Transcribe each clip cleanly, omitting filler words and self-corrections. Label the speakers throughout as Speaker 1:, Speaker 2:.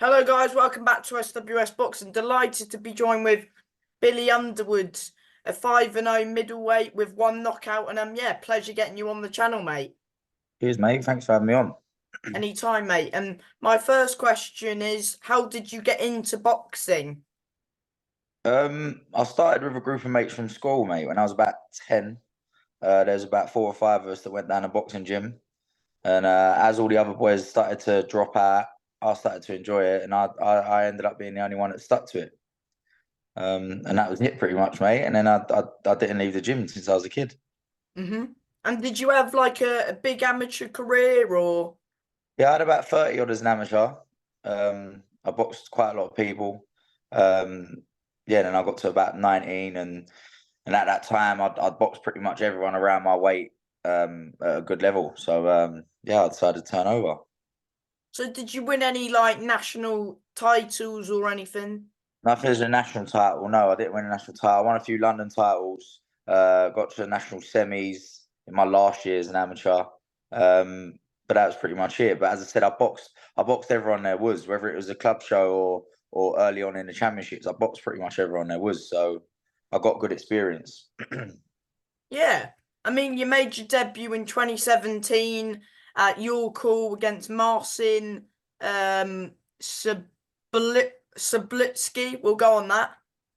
Speaker 1: Hello, guys. Welcome back to SWS Boxing. Delighted to be joined with Billy Underwood, a 5-0 middleweight with one knockout. And yeah, pleasure getting you on the channel, mate.
Speaker 2: Cheers, mate. Thanks for having me on.
Speaker 1: Anytime, mate. And my first question is, how did you get into boxing?
Speaker 2: I started with a group of mates from school, mate, when I was about 10. There's about 4 or 5 of us that went down a boxing gym. And as all the other boys started to drop out, I started to enjoy it. And I ended up being the only one that stuck to it. And that was it pretty much, mate. And then I didn't leave the gym since I was a kid.
Speaker 1: hmm And did you have like a big amateur career or?
Speaker 2: Yeah, I had about 30 odd as an amateur. I boxed quite a lot of people. Um, yeah, then I got to about 19 and at that time I'd boxed pretty much everyone around my weight at a good level. So yeah, I decided to turn over.
Speaker 1: So did you win any like national titles or anything?
Speaker 2: Nothing as a national title. No, I didn't win a national title. I won a few London titles. Got to the national semis in my last year as an amateur. But that was pretty much it. But as I said, I boxed everyone there was, whether it was a club show or early on in the championships. I boxed pretty much everyone there was. So I got good experience.
Speaker 1: Yeah. I mean, you made your debut in 2017 at your call against Marcin Sublitsky. We'll go on that.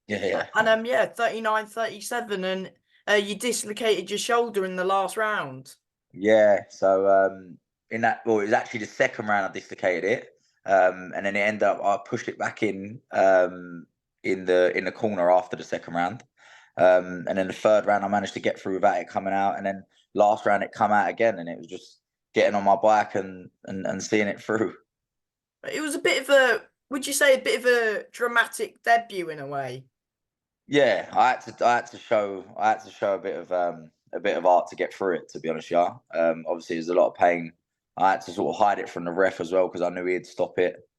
Speaker 2: Yeah, yeah.
Speaker 1: And yeah, 39-37, and you dislocated your shoulder in the last round.
Speaker 2: Yeah, so in that, well, it was actually the second round I dislocated it, and then it ended up I pushed it back in the corner after the second round, and then the third round I managed to get through without it coming out, and then last round it come out again, and it was just getting on my bike and seeing it through.
Speaker 1: It was a bit of a, would you say, a bit of a dramatic debut in a way?
Speaker 2: Yeah, I had to show a bit of art to get through it. To be honest, yeah. Obviously, there's a lot of pain. I had to sort of hide it from the ref as well because I knew he'd stop it.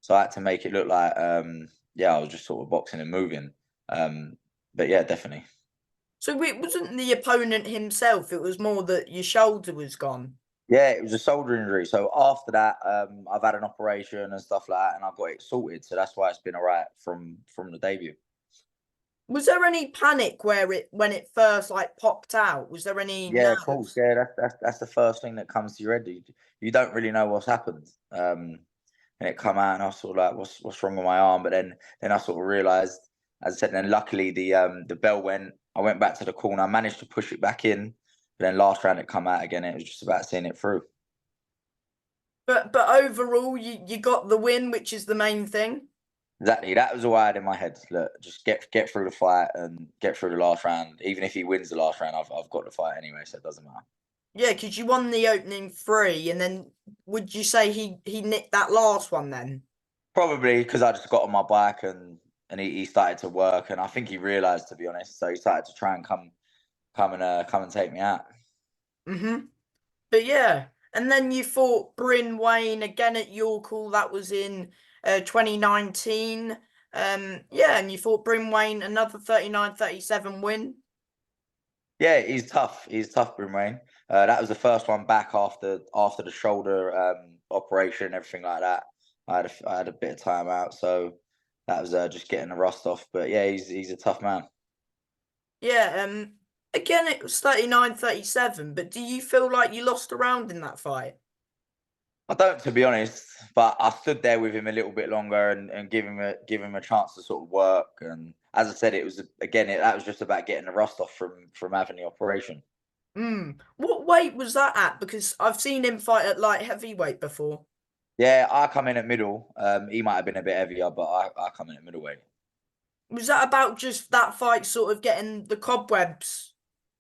Speaker 2: So I had to make it look like, yeah, I was just sort of boxing and moving. But yeah, definitely.
Speaker 1: So it wasn't the opponent himself, it was more that your shoulder was gone.
Speaker 2: Yeah, it was a shoulder injury. So after that, I've had an operation and stuff like that, and I got it sorted. So that's why it's been all right from the debut.
Speaker 1: Was there any panic where when it first like popped out? Was there any
Speaker 2: Yeah, of course.
Speaker 1: nerves?
Speaker 2: Yeah, that's the first thing that comes to your head. You don't really know what's happened. And it come out, and I was sort of like, what's wrong with my arm? But then I sort of realised, as I said, and then luckily the bell went. I went back to the corner. I managed to push it back in. But then last round it come out again. It was just about seeing it through.
Speaker 1: But overall, you got the win, which is the main thing.
Speaker 2: Exactly. That was all I had in my head. Look, just get through the fight and get through the last round. Even if he wins the last round, I've got the fight anyway, so it doesn't matter.
Speaker 1: Yeah, because you won the opening three, and then would you say he nicked that last one then?
Speaker 2: Probably because I just got on my bike and he started to work, and I think he realised, to be honest. So he started to try and come and take me out.
Speaker 1: Mm-hmm. But yeah, and then you fought Bryn Wayne again at your call. That was in 2019. Yeah, and you fought Bryn Wayne, another 39-37 win.
Speaker 2: Yeah, he's tough. He's tough, Boomerang. That was the first one back after the shoulder operation and everything like that. I had a bit of time out, so that was just getting the rust off. But yeah, he's a tough man.
Speaker 1: Yeah, again it was 39-37, but do you feel like you lost a round in that fight?
Speaker 2: I don't, to be honest, but I stood there with him a little bit longer and give him a chance to sort of work. And as I said, it was again that was just about getting the rust off from having the operation.
Speaker 1: What weight was that at? Because I've seen him fight at light heavyweight before.
Speaker 2: Yeah, I come in at middle. He might have been a bit heavier, but I come in at middleweight.
Speaker 1: Was that about just that fight sort of getting the cobwebs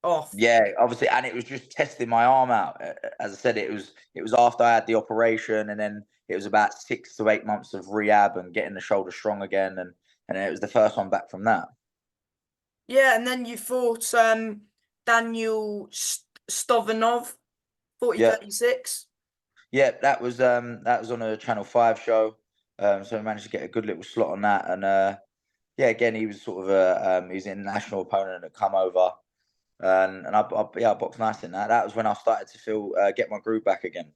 Speaker 1: off?
Speaker 2: Yeah, obviously, and it was just testing my arm out. As I said, it was after I had the operation, and then it was about 6 to 8 months of rehab and getting the shoulder strong again, and then it was the first one back from that.
Speaker 1: Yeah, and then you fought Daniel Stovanov,
Speaker 2: Yeah,
Speaker 1: 40-36.
Speaker 2: yeah, that was on a Channel 5 show. So I managed to get a good little slot on that, and yeah, again, he was sort of he was an international opponent that come over, and I boxed nice in that. That was when I started to feel get my groove back again.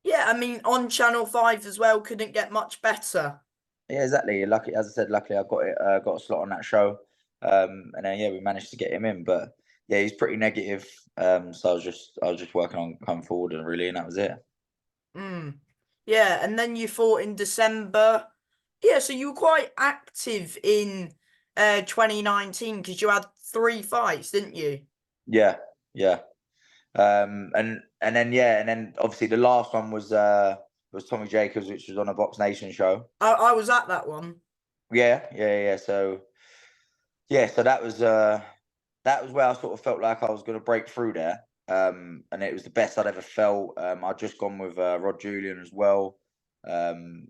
Speaker 1: Yeah, I mean, on Channel 5 as well, couldn't get much better.
Speaker 2: Yeah, exactly. Lucky, as I said, luckily I got a slot on that show. And then yeah, we managed to get him in. But yeah, he's pretty negative. So I was just working on coming forward and really, and that was it.
Speaker 1: Mm. Yeah, and then you fought in December. Yeah, so you were quite active in 2019 because you had 3 fights, didn't you?
Speaker 2: Yeah, yeah. And then obviously the last one was Tommy Jacobs, which was on a Box Nation show.
Speaker 1: I was at that one.
Speaker 2: Yeah. So that was where I sort of felt like I was going to break through there. And it was the best I'd ever felt. I'd just gone with Rod Julian as well. Um,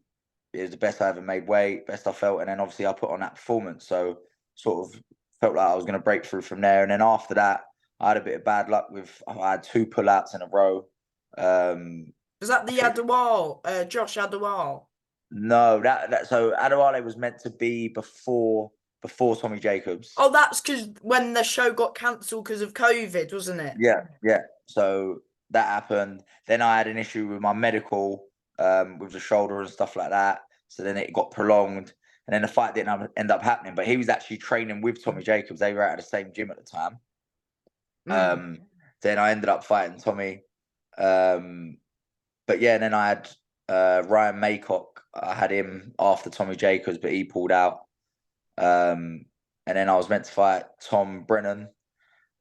Speaker 2: it was the best I ever made weight, best I felt, and then obviously I put on that performance, so sort of felt like I was going to break through from there. And then after that, I had a bit of bad luck with I had two pullouts in a row. Um,
Speaker 1: Was that
Speaker 2: I
Speaker 1: the
Speaker 2: think
Speaker 1: Adewale, Josh Adewale?
Speaker 2: no, that so Adewale was meant to be before Tommy Jacobs.
Speaker 1: Oh, that's because when the show got cancelled because of COVID, wasn't it?
Speaker 2: Yeah. So that happened. Then I had an issue with my medical, with the shoulder and stuff like that. So then it got prolonged, and then the fight didn't end up happening. But he was actually training with Tommy Jacobs. They were out of the same gym at the time.
Speaker 1: Mm.
Speaker 2: Then I ended up fighting Tommy. Um, but yeah, and then I had Ryan Maycock. I had him after Tommy Jacobs, but he pulled out. And then I was meant to fight Tom Brennan.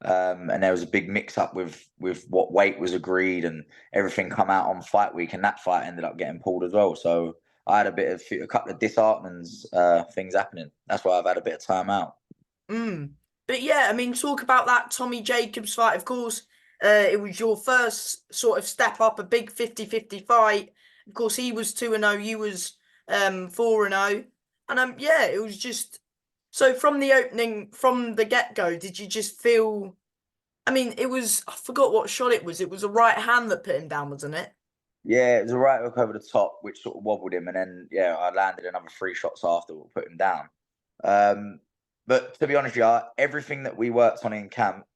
Speaker 2: And there was a big mix up with what weight was agreed and everything come out on fight week, and that fight ended up getting pulled as well. So I had a couple of disheartening things happening. That's why I've had a bit of time out.
Speaker 1: Mm. But yeah, I mean, talk about that Tommy Jacobs fight. Of course, it was your first sort of step up, a big 50-50 fight. Of course, he was 2-0, you was 4-0. And yeah, it was just so from the opening, from the get-go, did you just feel I mean, it was I forgot what shot it was. It was a right hand that put him down, wasn't it?
Speaker 2: Yeah, it was a right hook over the top, which sort of wobbled him, and then yeah, I landed another three shots after, will put him down. Um, but to be honest, yeah, everything that we worked on in camp,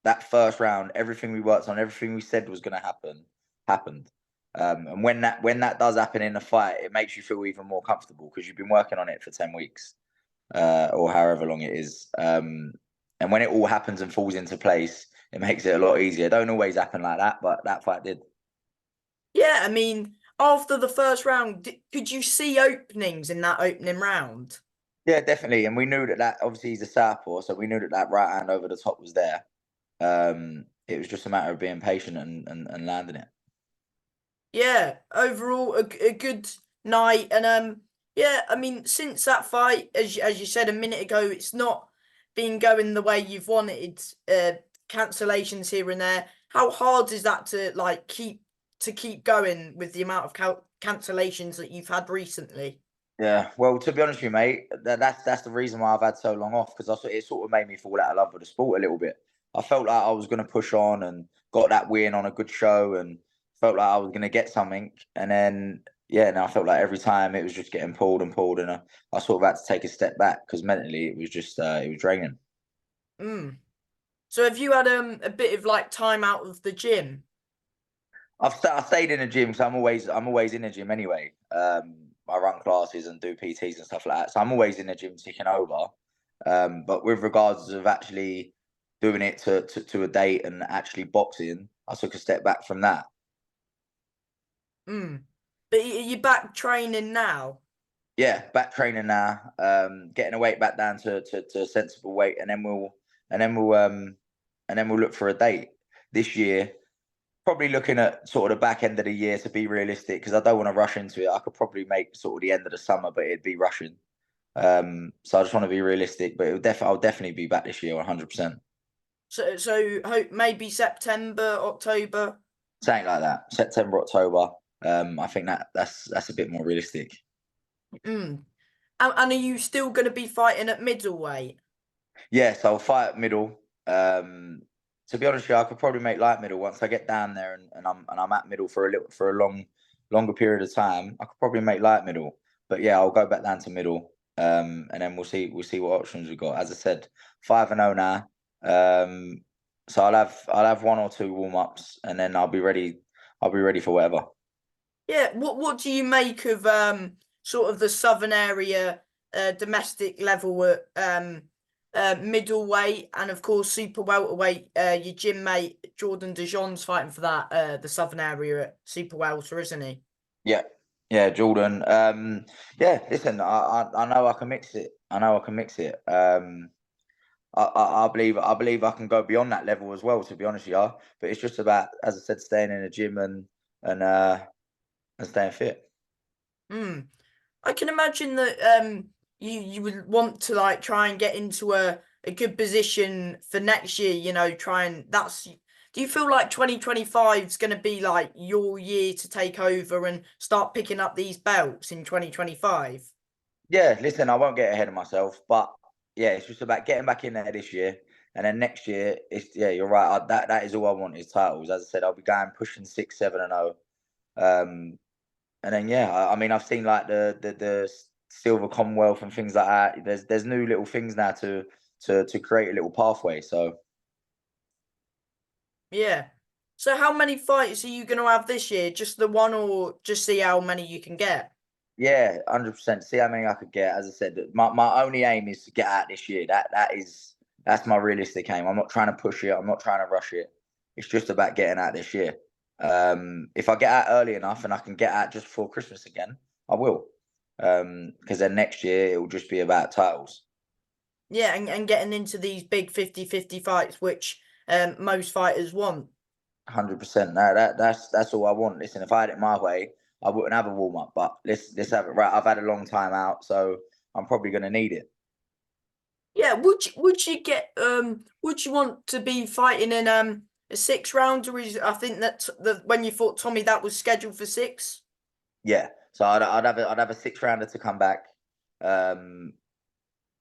Speaker 2: that first round, everything we worked on, everything we said was going to happen, happened. And when that does happen in a fight, it makes you feel even more comfortable because you've been working on it for 10 weeks, or however long it is. And when it all happens and falls into place, it makes it a lot easier. It don't always happen like that, but that fight did.
Speaker 1: Yeah, I mean, after the first round, could you see openings in that opening round?
Speaker 2: Yeah, definitely. And we knew that obviously he's a southpaw, so we knew that right hand over the top was there. It was just a matter of being patient and landing it.
Speaker 1: Yeah, overall a good night, and yeah, I mean, since that fight, as you said a minute ago, it's not been going the way you've wanted. Cancellations here and there. How hard is that to like keep going with the amount of cancellations that you've had recently?
Speaker 2: Yeah, well, to be honest with you, mate, that's the reason why I've had so long off, because it sort of made me fall out of love with the sport a little bit. I felt like I was going to push on and got that win on a good show and felt like I was going to get something, and then yeah, and I felt like every time it was just getting pulled and pulled, and I sort of had to take a step back because mentally it was just it was draining.
Speaker 1: Mm. So have you had a bit of like time out of the gym?
Speaker 2: I stayed in the gym, so I'm always in the gym anyway. I run classes and do PTs and stuff like that, so I'm always in the gym ticking over. But with regards of actually doing it to a date and actually boxing, I took a step back from that.
Speaker 1: Mm. But you back training now?
Speaker 2: Yeah, back training now, getting the weight back down to a sensible weight, and then we'll and then we'll look for a date this year. Probably looking at sort of the back end of the year to be realistic, because I don't want to rush into it. I could probably make sort of the end of the summer, but it'd be rushing. So I just want to be realistic, but I'll definitely be back this year, 100%.
Speaker 1: So hope maybe September, October.
Speaker 2: Something like that, September, October. I think that's a bit more realistic.
Speaker 1: Mm. And are you still going to be fighting at middleweight?
Speaker 2: Yes, I'll fight at middle. To be honest with you, I could probably make light middle once I get down there and I'm at middle for a longer period of time. I could probably make light middle, but yeah, I'll go back down to middle. And then we'll see what options we got. As I said, 5-0 now. So I'll have one or two warm ups, and then I'll be ready. I'll be ready for whatever.
Speaker 1: Yeah, what do you make of sort of the southern area domestic level at middleweight and of course super welterweight? Your gym mate Jordan DeJohn's fighting for that the southern area at super welter, isn't he?
Speaker 2: Yeah, yeah, Jordan. Yeah, listen, I know I can mix it. I know I can mix it. I believe I can go beyond that level as well. To be honest, yeah. But it's just about, as I said, staying in the gym and uh and staying fit.
Speaker 1: Mm. I can imagine that you would want to like try and get into a good position for next year, try and that's do you feel like 2025 is going to be like your year to take over and start picking up these belts in 2025?
Speaker 2: Yeah, listen, I won't get ahead of myself, but yeah, it's just about getting back in there this year, and then next year, it's yeah, you're right. That is all I want is titles. As I said, I'll be going pushing 6, 7, and 0. And then yeah, I mean, I've seen like the silver Commonwealth and things like that. There's new little things now to create a little pathway. So
Speaker 1: Yeah. So how many fights are you going to have this year? Just the one or just see how many you can get?
Speaker 2: yeah, 100%. See how many I could get. As I said, my only aim is to get out this year. That's my realistic aim. I'm not trying to push it. I'm not trying to rush it. It's just about getting out this year. If I get out early enough and I can get out just before Christmas again, I will. Because then next year it will just be about titles.
Speaker 1: Yeah, and getting into these big 50-50 fights which most fighters want.
Speaker 2: 100%. No, that's all I want. Listen, if I had it my way, I wouldn't have a warm up. But let's have it right. I've had a long time out, so I'm probably gonna need it.
Speaker 1: Yeah, would you want to be fighting in a 6 round, or is I think that the when you fought Tommy that was scheduled for 6?
Speaker 2: Yeah. So I'd have a 6 rounder to come back, um,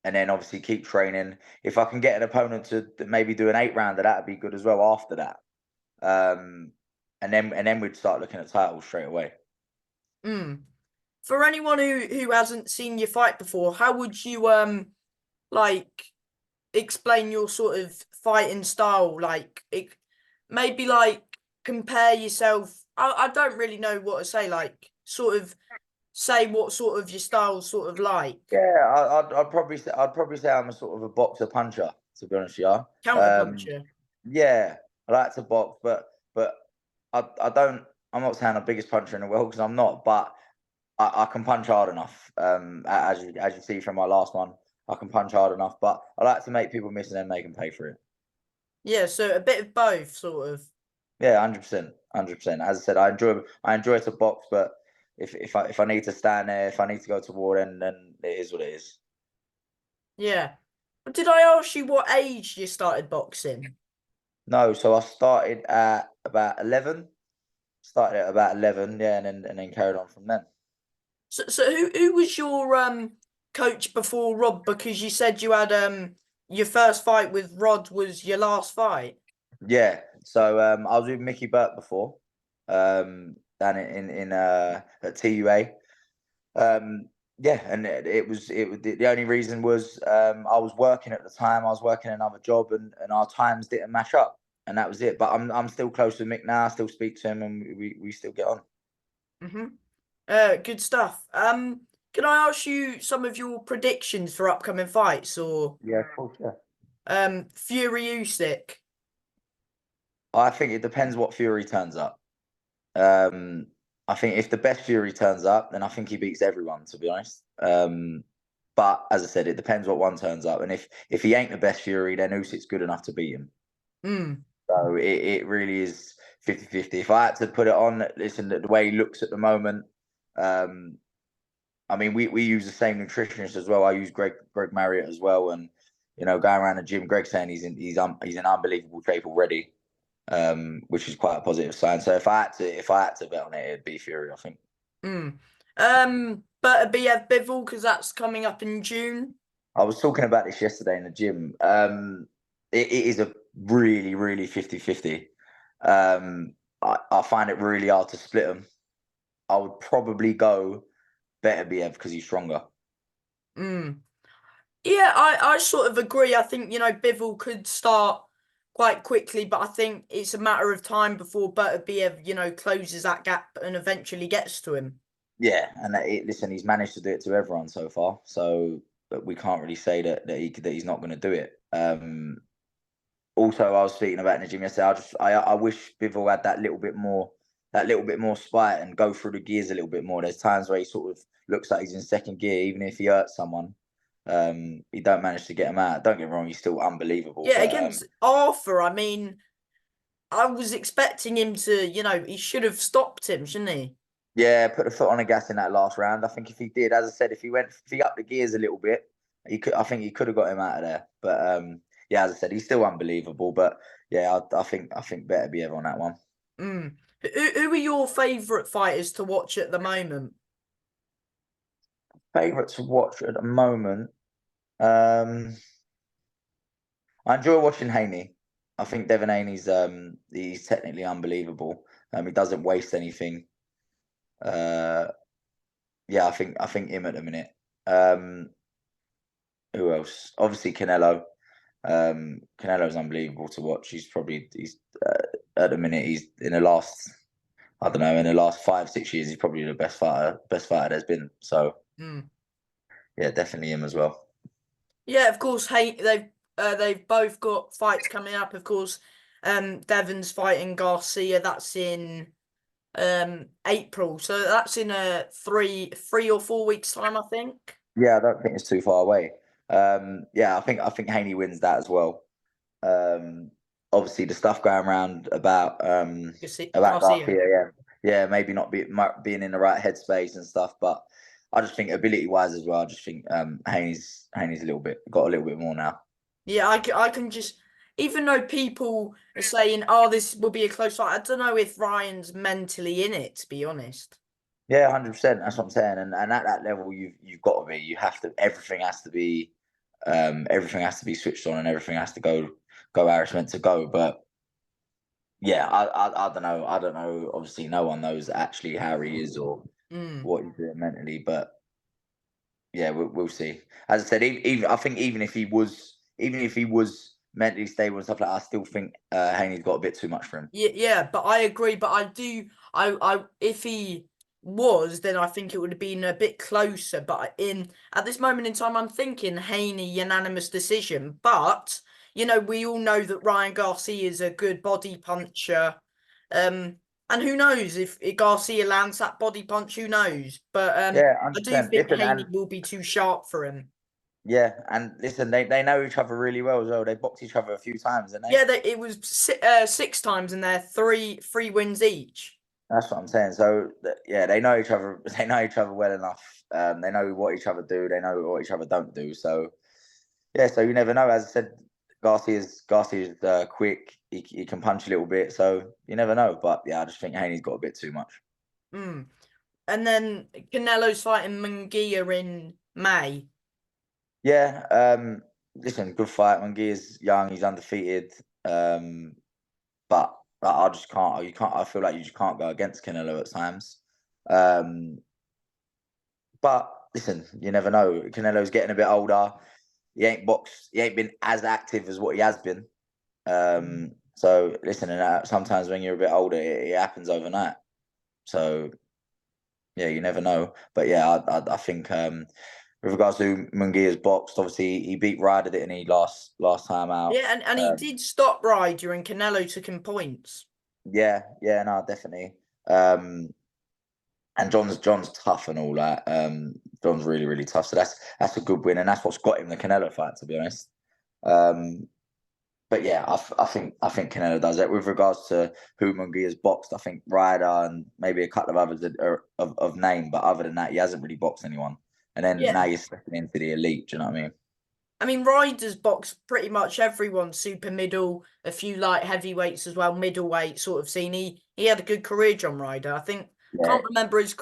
Speaker 2: and then obviously keep training. If I can get an opponent to maybe do an 8 rounder, that'd be good as well. After that, um, and then we'd start looking at titles straight away.
Speaker 1: Mm. For anyone who hasn't seen you fight before, how would you like explain your sort of fighting style? Like maybe like compare yourself. I don't really know what to say. Like sort of say what sort of your style's sort of like.
Speaker 2: Yeah, I'd probably say I'm a sort of a boxer puncher. To be honest, yeah.
Speaker 1: Counter puncher.
Speaker 2: Yeah, I like to box, but I don't. I'm not saying I'm the biggest puncher in the world because I'm not, but I can punch hard enough. As you see from my last one, I can punch hard enough. But I like to make people miss and then make them pay for it.
Speaker 1: Yeah, so a bit of both, sort of.
Speaker 2: Yeah, 100%, 100%. As I said, I enjoy to box, but if I need to stand there, if I need to go to war, then it is what it is.
Speaker 1: Yeah. Did I ask you what age you started boxing?
Speaker 2: No, so I started at about 11. Started at about 11, yeah, and then carried on from then.
Speaker 1: So who was your coach before Rod? Because you said you had your first fight with Rod was your last fight.
Speaker 2: Yeah. So I was with Mickey Burke before, down in at TUA. Yeah, and the only reason was I was working at the time. I was working another job, and our times didn't match up, and that was it. But I'm still close with Mick now. I still speak to him, and we still get on.
Speaker 1: Mm-hmm. Good stuff. Can I ask you some of your predictions for upcoming fights or
Speaker 2: Yeah, of course, yeah.
Speaker 1: Fury Usyk?
Speaker 2: I think it depends what Fury turns up. Um, I think if the best Fury turns up, then I think he beats everyone. To be honest, but as I said, it depends what one turns up, and if he ain't the best Fury, then Usyk's good enough to beat him.
Speaker 1: Mm.
Speaker 2: So it really is 50-50. If I had to put it on, listen, the way he looks at the moment, um, I mean, we use the same nutritionist as well. I use Greg Marriott as well, and going around the gym, Greg's saying he's in unbelievable shape already, which is quite a positive sign. So if I had to bet on it, it'd be Fury, I think.
Speaker 1: Mm. But a BF Bivol because that's coming up in June.
Speaker 2: I was talking about this yesterday in the gym. It is a really, really 50-50. I find it really hard to split them. I would probably go better BF because he's stronger.
Speaker 1: Mm. Yeah, I sort of agree. I think, Bivol could start quite quickly, but I think it's a matter of time before Butterbiev, closes that gap and eventually gets to him.
Speaker 2: Yeah, and listen, he's managed to do it to everyone so far, so but we can't really say that he's not going to do it. Also, I was speaking about in the gym yesterday. I wish Bivol had that little bit more spite and go through the gears a little bit more. There's times where he sort of looks like he's in second gear, even if he hurts someone. He don't manage to get him out. Don't get me wrong, he's still unbelievable,
Speaker 1: Yeah,
Speaker 2: but
Speaker 1: against Arthur, I mean, I was expecting him to, he should have stopped him, shouldn't he?
Speaker 2: yeah, put the foot on the gas in that last round. I think if he did, as I said, if he upped the gears a little bit, I think he could have got him out of there. But yeah, as I said, he's still unbelievable. But yeah, I think better be ever on that one.
Speaker 1: Mm. Who are your favourite fighters to watch at the moment?
Speaker 2: Favorite to watch at the moment. Um, I enjoy watching Haney. I think Devin Haney's he's technically unbelievable. He doesn't waste anything. Uh, yeah, I think him at the minute. Um, who else? Obviously Canelo. Canelo's unbelievable to watch. He's at the minute he's in the last I don't know in the last 5 6 years he's probably the best fighter there's been. So
Speaker 1: Mm.
Speaker 2: yeah, definitely him as well.
Speaker 1: Yeah, of course. Hey, they've both got fights coming up. Of course, Devon's fighting Garcia. That's in April, so that's in a 3 or 4 weeks time, I think.
Speaker 2: Yeah, I don't think it's too far away. Yeah, I think Haney wins that as well. Um, Obviously the stuff going around about
Speaker 1: Garcia.
Speaker 2: Garcia, yeah, maybe not being in the right headspace and stuff, but I just think ability wise as well. I just think Haney's got a little bit more now.
Speaker 1: Yeah, I can just, even though people are saying, "Oh, this will be a close fight," I don't know if Ryan's mentally in it, to be honest.
Speaker 2: Yeah, 100%. That's what I'm saying. And at that level, you've got to be. You have to. Everything has to be switched on, and everything has to go where it's meant to go. But yeah, I don't know. I don't know. Obviously, no one knows actually how he is or
Speaker 1: Mm.
Speaker 2: what he's doing mentally. But yeah, we'll see. As I said, even I think even if he was mentally stable and stuff like that, I still think Haney's got a bit too much for him.
Speaker 1: Yeah, yeah, but I agree. But if he was, then I think it would have been a bit closer. But at this moment in time, I'm thinking Haney unanimous decision. But we all know that Ryan Garcia is a good body puncher. Um, and who knows if Garcia lands that body punch? Who knows? But
Speaker 2: Yeah,
Speaker 1: I do
Speaker 2: 100%.
Speaker 1: think
Speaker 2: Listen,
Speaker 1: Haney
Speaker 2: and
Speaker 1: will be too sharp for him.
Speaker 2: yeah, and listen, they know each other really well as well. They boxed each other a few times, didn't they?
Speaker 1: Yeah, it was 6 times in there, three wins each.
Speaker 2: That's what I'm saying. So yeah, they know each other. They know each other well enough. They know what each other do. They know what each other don't do. So yeah, so you never know. As I said, Garcia's quick. He can punch a little bit. So you never know. But yeah, I just think Haney's got a bit too much.
Speaker 1: Mm. And then Canelo's fighting Munguia in May.
Speaker 2: Yeah. Listen, good fight. Mangia's young. He's undefeated. But I just can't. You can't. I feel like you just can't go against Canelo at times. Um, But listen, you never know. Canelo's getting a bit older. He ain't boxed. He ain't been as active as what he has been.
Speaker 1: Mm.
Speaker 2: So listen, and sometimes when you're a bit older, it happens overnight. So yeah, you never know. But yeah, I think with regards to Mungia's boxed, obviously he beat Ryder, didn't he, last time out?
Speaker 1: Yeah, and he
Speaker 2: Um,
Speaker 1: did stop Ryder and Canelo took him points.
Speaker 2: yeah, no, definitely. Um, and John's tough and all that. John's really tough. So that's a good win, and that's what's got him the Canelo fight, to be honest. Um, but yeah, I think Canelo does it. With regards to who Munguia's boxed, I think Ryder and maybe a couple of others are of name, but other than that, he hasn't really boxed anyone. And then now
Speaker 1: Yeah.
Speaker 2: you're stepping into the elite. Do you know what I mean?
Speaker 1: I mean, Ryder's boxed pretty much everyone, super middle, a few light heavyweights as well, middleweight sort of scene. He had a good career, John Ryder. I think
Speaker 2: Yeah,
Speaker 1: can't remember his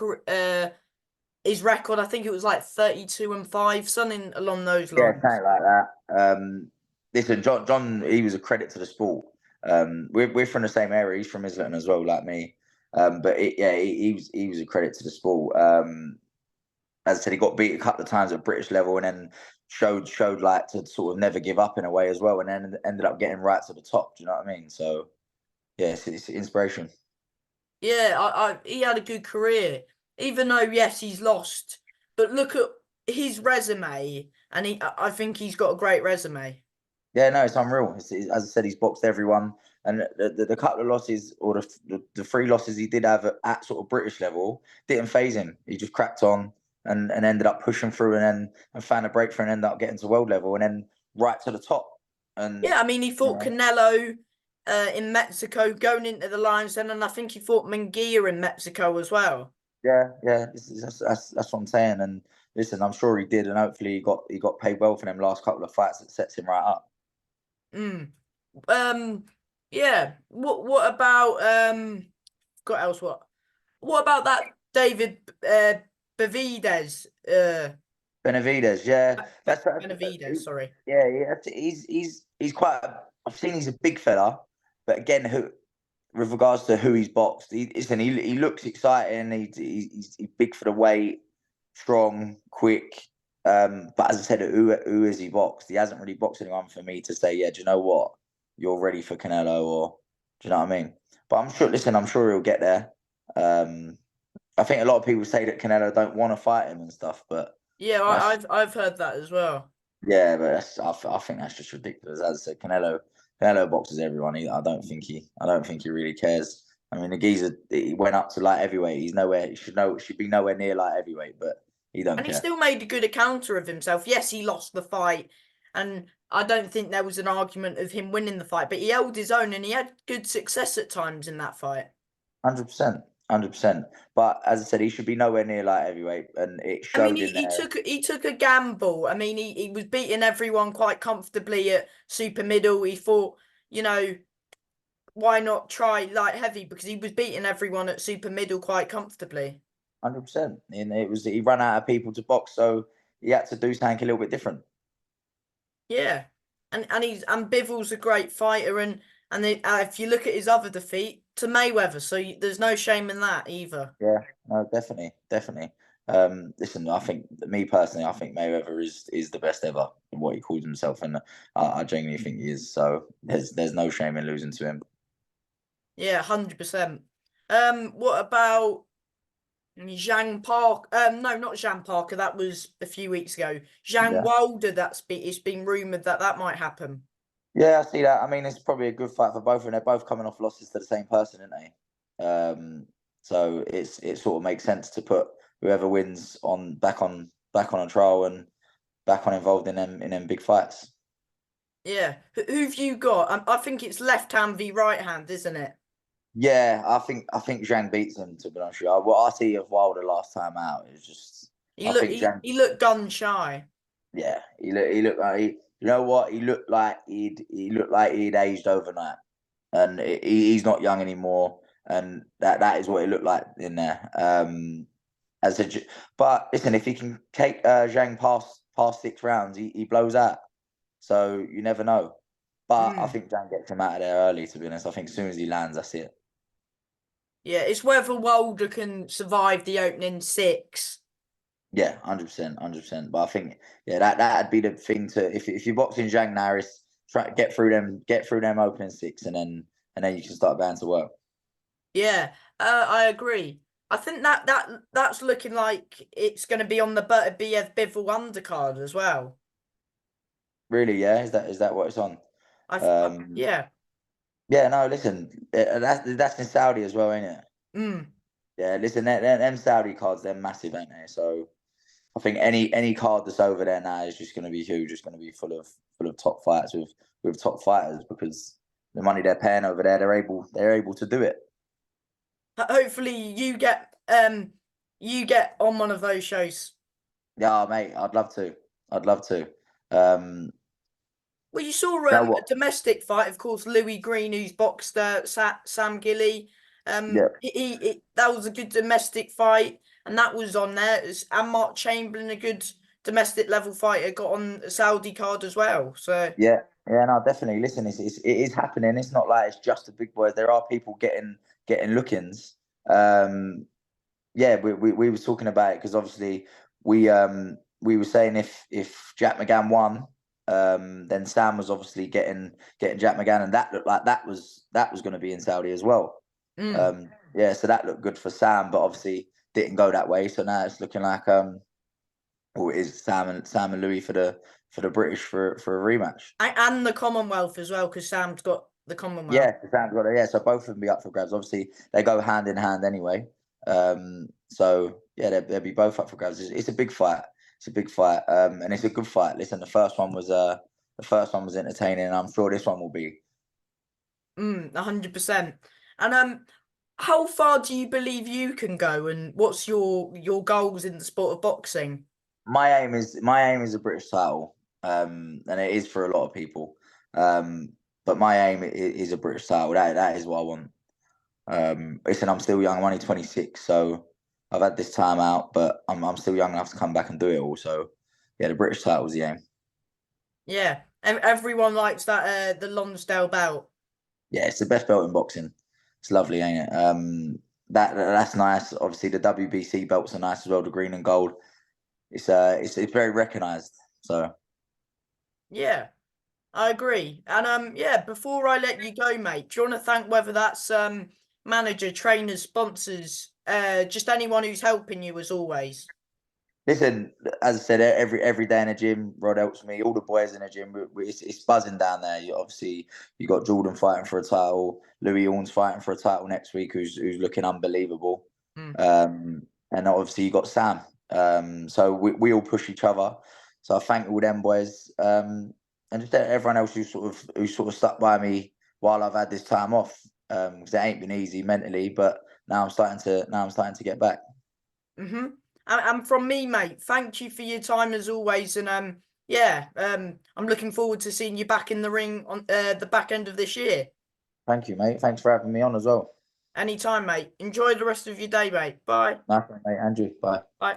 Speaker 1: record. I think it was like 32-5, something along those
Speaker 2: yeah,
Speaker 1: lines.
Speaker 2: something like that. Listen, John, he was a credit to the sport. We're from the same area. He's from Islington as well, like me. But yeah, he was a credit to the sport. as I said, he got beat a couple of times at British level, and then showed like to sort of never give up in a way as well, and then ended up getting right to the top. Do you know what I mean? So yeah, it's inspiration.
Speaker 1: Yeah, he had a good career, even though yes, he's lost. But look at his resume, and I think he's got a great resume.
Speaker 2: Yeah, no, it's unreal. As I said, he's boxed everyone, and the couple of losses or the three losses he did have at sort of British level didn't phase him. He just cracked on and ended up pushing through and found a breakthrough and ended up getting to world level and then right to the top. And
Speaker 1: Yeah, I mean, he
Speaker 2: you
Speaker 1: fought
Speaker 2: know,
Speaker 1: Canelo in Mexico going into the Lions Den, and I think he fought Munguia in Mexico as well.
Speaker 2: yeah, that's what I'm saying. And listen, I'm sure he did, and hopefully he got paid well for them last couple of fights. That sets him right up.
Speaker 1: Mm. Um, yeah. What about what else? What about that David Benavidez?
Speaker 2: Benavidez, yeah,
Speaker 1: Benavidez, sorry.
Speaker 2: yeah. He's quite. I've seen he's a big fella, but again, who with regards to who he's boxed, he looks exciting. He's big for the weight, strong, quick. But as I said, who has he boxed? He hasn't really boxed anyone for me to say, yeah, do you know what? You're ready for Canelo, or do you know what I mean? But I'm sure. Listen, I'm sure he'll get there. Um, I think a lot of people say that Canelo don't want to fight him and stuff, but
Speaker 1: Yeah,
Speaker 2: that's
Speaker 1: I've heard that as well.
Speaker 2: yeah, but I think that's just ridiculous. As I said, Canelo boxes everyone. I don't think he really cares. I mean, the geezer he went up to light heavyweight. He's nowhere. He should be nowhere near light heavyweight, but he don't
Speaker 1: And he
Speaker 2: care.
Speaker 1: still made a good encounter of himself. Yes, he lost the fight, and I don't think there was an argument of him winning the fight, but he held his own and he had good success at times in that fight.
Speaker 2: 100%, 100%. But as I said, he should be nowhere near light heavyweight, and it
Speaker 1: I mean,
Speaker 2: showed in there.
Speaker 1: he took a gamble. I mean, he was beating everyone quite comfortably at super middle. He thought, you know, why not try light heavy because he was beating everyone at super middle quite comfortably.
Speaker 2: 100%. And he ran out of people to box, so he had to do something a little bit different.
Speaker 1: Yeah, and Bivens a great fighter, if you look at his other defeat to Mayweather, so there's no shame in that either.
Speaker 2: Yeah, no, definitely, definitely. Listen, I think me personally, I think Mayweather is the best ever in what he calls himself, and I genuinely think he is. So there's no shame in losing to him.
Speaker 1: Yeah, 100%. What about Zhang Park? No, not Zhang Parker. That was a few weeks ago. Zhang
Speaker 2: Yeah,
Speaker 1: Wilder. It's been rumored that that might happen.
Speaker 2: yeah, I see that. I mean, it's probably a good fight for both of them. They're both coming off losses to the same person, aren't they? So it sort of makes sense to put whoever wins back on a trial and back on involved in them big fights.
Speaker 1: Yeah, who've you got? I think it's left hand v right hand, isn't it?
Speaker 2: Yeah, I think Zhang beats him, to be honest with you. What I see of Wilder last time out is just I think Zhang.
Speaker 1: He looked gun shy.
Speaker 2: Yeah, he looked like you know what he looked like he'd aged overnight, and he's not young anymore, and that is what it looked like in there. As a but listen, if he can take Zhang past 6 rounds, he blows out. So you never know. But I
Speaker 1: Mm.
Speaker 2: think Zhang gets him out of there early. To be honest, I think as soon as he lands, that's it.
Speaker 1: Yeah, it's whether Wilder can survive the opening six.
Speaker 2: Yeah, 100%, 100%. But I think yeah, that'd be the thing to if you're boxing Zhang Naris, try get through them opening six, and then you can start going to work.
Speaker 1: Yeah, I agree. I think that's looking like it's going to be on the BF Bivol undercard as well.
Speaker 2: Really, yeah, is that what it's on? Um,
Speaker 1: Yeah.
Speaker 2: yeah, no, listen, that's in Saudi as well, ain't it?
Speaker 1: Mm.
Speaker 2: Yeah, listen, them Saudi cards, they're massive, ain't they? So I think any card that's over there now is just going to be huge. It's going to be full of top fights with top fighters because the money they're paying over there, they're able to do it.
Speaker 1: Hopefully you get on one of those shows.
Speaker 2: Yeah, mate, I'd love to. I'd love to. Um,
Speaker 1: Well, you saw
Speaker 2: you know
Speaker 1: a
Speaker 2: what?
Speaker 1: domestic fight, of course. Louis Green, who's boxed Sam Gilly.
Speaker 2: Yeah,
Speaker 1: That was a good domestic fight, and that was on there. And Mark Chamberlain, a good domestic level fighter, got on a Saudi card as well. So
Speaker 2: yeah, no, definitely. Listen, it is happening. It's not like it's just the big boys. There are people getting lookings. Yeah, we was talking about it because obviously we were saying if Jack McGann won, then Sam was obviously getting Jack McGann, and that looked like that was going to be in Saudi as well.
Speaker 1: Mm.
Speaker 2: Yeah, so that looked good for Sam, but obviously didn't go that way. So now it's looking like well, it is Sam and Louis for the British for a rematch.
Speaker 1: And the Commonwealth as well, because Sam's got the Commonwealth.
Speaker 2: Yeah, Sam's got it. Yeah, so both of them be up for grabs. Obviously, they go hand in hand anyway. So yeah, they'll be both up for grabs. It's a big fight. It's a big fight, and it's a good fight. Listen, the first one was entertaining, and I'm sure this one will be.
Speaker 1: 100%. And how far do you believe you can go, and what's your goals in the sport of boxing?
Speaker 2: My aim is a British title, and it is for a lot of people. But my aim is a British title. That is what I want. Listen, I'm still young. I'm only 26, so I've had this time out, but I'm still young enough to come back and do it all. So yeah, the British title's the aim.
Speaker 1: Yeah, everyone likes that the Lonsdale belt.
Speaker 2: Yeah, it's the best belt in boxing. It's lovely, ain't it? That's nice. Obviously, the WBC belts are nice as well. The green and gold. It's very recognised. So
Speaker 1: Yeah, I agree. And yeah, before I let you go, mate, do you want to thank whether that's manager, trainers, sponsors, just anyone who's helping you as always?
Speaker 2: listen, as I said, every day in the gym, Rod helps me. All the boys in the gym, it's buzzing down there. Obviously, you got Jordan fighting for a title, Louis Orn's fighting for a title next week, who's looking unbelievable.
Speaker 1: Mm.
Speaker 2: And obviously you got Sam. So we all push each other. So I thank all them boys, and just everyone else who sort of stuck by me while I've had this time off. Because it ain't been easy mentally, but now I'm starting to get back.
Speaker 1: Mm-hmm. And from me, mate, thank you for your time as always. And yeah, I'm looking forward to seeing you back in the ring on the back end of this year.
Speaker 2: Thank you, mate. Thanks for having me on as well.
Speaker 1: Anytime, mate. Enjoy the rest of your day, mate. Bye.
Speaker 2: Nice one, mate. Andrew, bye.
Speaker 1: Bye.